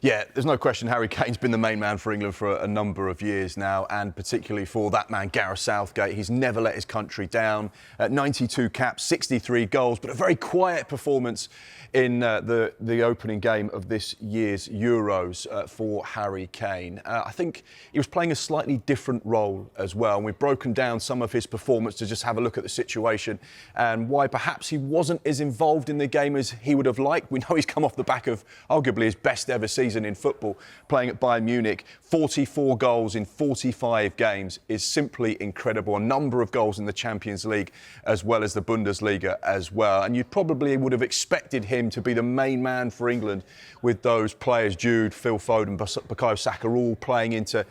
Yeah, there's no question Harry Kane's been the main man for England for a number of years now, and particularly for that man, Gareth Southgate. He's never let his country down. 92 caps, 63 goals, but a very quiet performance in the opening game of this year's Euros for Harry Kane. I think he was playing a slightly different role as well, and we've broken down some of his performance to just have a look at the situation and why perhaps he wasn't as involved in the game as he would have liked. We know he's come off the back of arguably his best ever season in football, playing at Bayern Munich. 44 goals in 45 games is simply incredible. A number of goals in the Champions League as well as the Bundesliga as well. And you probably would have expected him to be the main man for England with those players, Jude, Phil Foden, Bukayo Saka, all playing into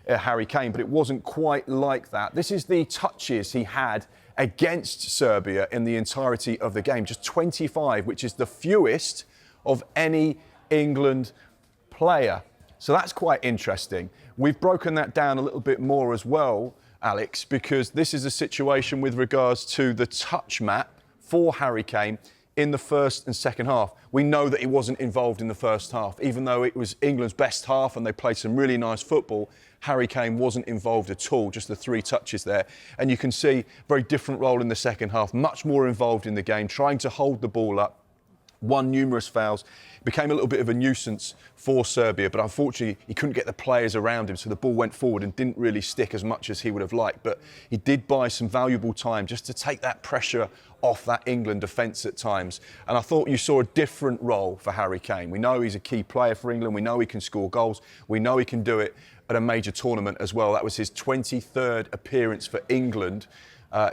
Harry Kane. But it wasn't quite like that. This is the touches he had against Serbia in the entirety of the game. Just 25, which is the fewest of any England player. So that's quite interesting. We've broken that down a little bit more as well, Alex, because this is a situation with regards to the touch map for Harry Kane in the first and second half. We know that he wasn't involved in the first half. Even though it was England's best half and they played some really nice football, Harry Kane wasn't involved at all, just the 3 touches there. And you can see very different role in the second half, much more involved in the game, trying to hold the ball up. Won numerous fouls, became a little bit of a nuisance for Serbia, but unfortunately he couldn't get the players around him, so the ball went forward and didn't really stick as much as he would have liked. But he did buy some valuable time just to take that pressure off that England defence at times. And I thought you saw a different role for Harry Kane. We know he's a key player for England, we know he can score goals, we know he can do it at a major tournament as well. That was his 23rd appearance for England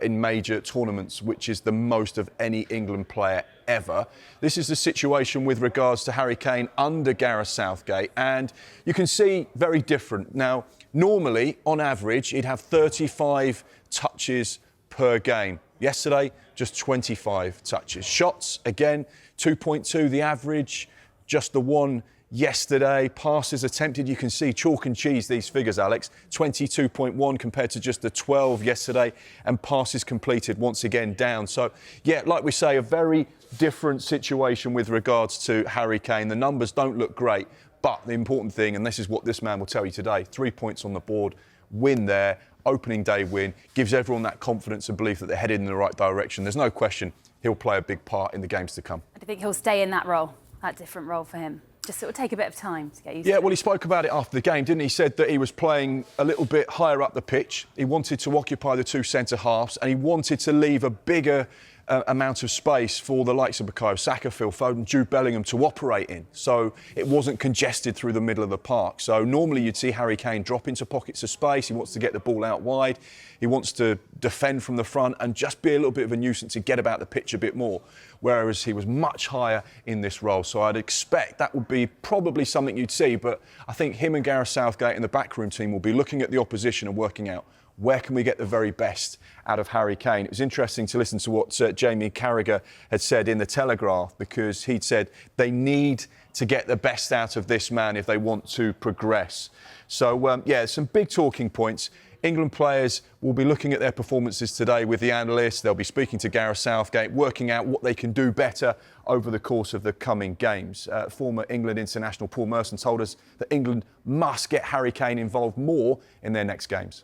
in major tournaments, which is the most of any England player ever. This is the situation with regards to Harry Kane under Gareth Southgate, and you can see very different. Now, normally, on average, he'd have 35 touches per game. Yesterday, just 25 touches. Shots, again, 2.2 the average, just the one yesterday. Passes attempted, you can see chalk and cheese these figures, Alex. 22.1 compared to just the 12 yesterday, and passes completed once again down. So, yeah, like we say, a very different situation with regards to Harry Kane. The numbers don't look great, but the important thing, and this is what this man will tell you today, 3 points on the board, win there, opening day win, gives everyone that confidence and belief that they're headed in the right direction. There's no question he'll play a big part in the games to come. I do think he'll stay in that role, that different role for him. Just sort of take a bit of time to get used to it. Yeah, well, he spoke about it after the game, didn't he? He said that he was playing a little bit higher up the pitch. He wanted to occupy the 2 centre-halves and he wanted to leave a bigger amount of space for the likes of Bukayo Saka, Phil Foden, Jude Bellingham to operate in. So it wasn't congested through the middle of the park. So normally you'd see Harry Kane drop into pockets of space. He wants to get the ball out wide. He wants to defend from the front and just be a little bit of a nuisance to get about the pitch a bit more. Whereas he was much higher in this role. So I'd expect that would be probably something you'd see. But I think him and Gareth Southgate and the backroom team will be looking at the opposition and working out where can we get the very best out of Harry Kane. It was interesting to listen to what Jamie Carragher had said in the Telegraph, because he'd said they need to get the best out of this man if they want to progress. So, yeah, some big talking points. England players will be looking at their performances today with the analysts. They'll be speaking to Gareth Southgate, working out what they can do better over the course of the coming games. Former England international Paul Merson told us that England must get Harry Kane involved more in their next games.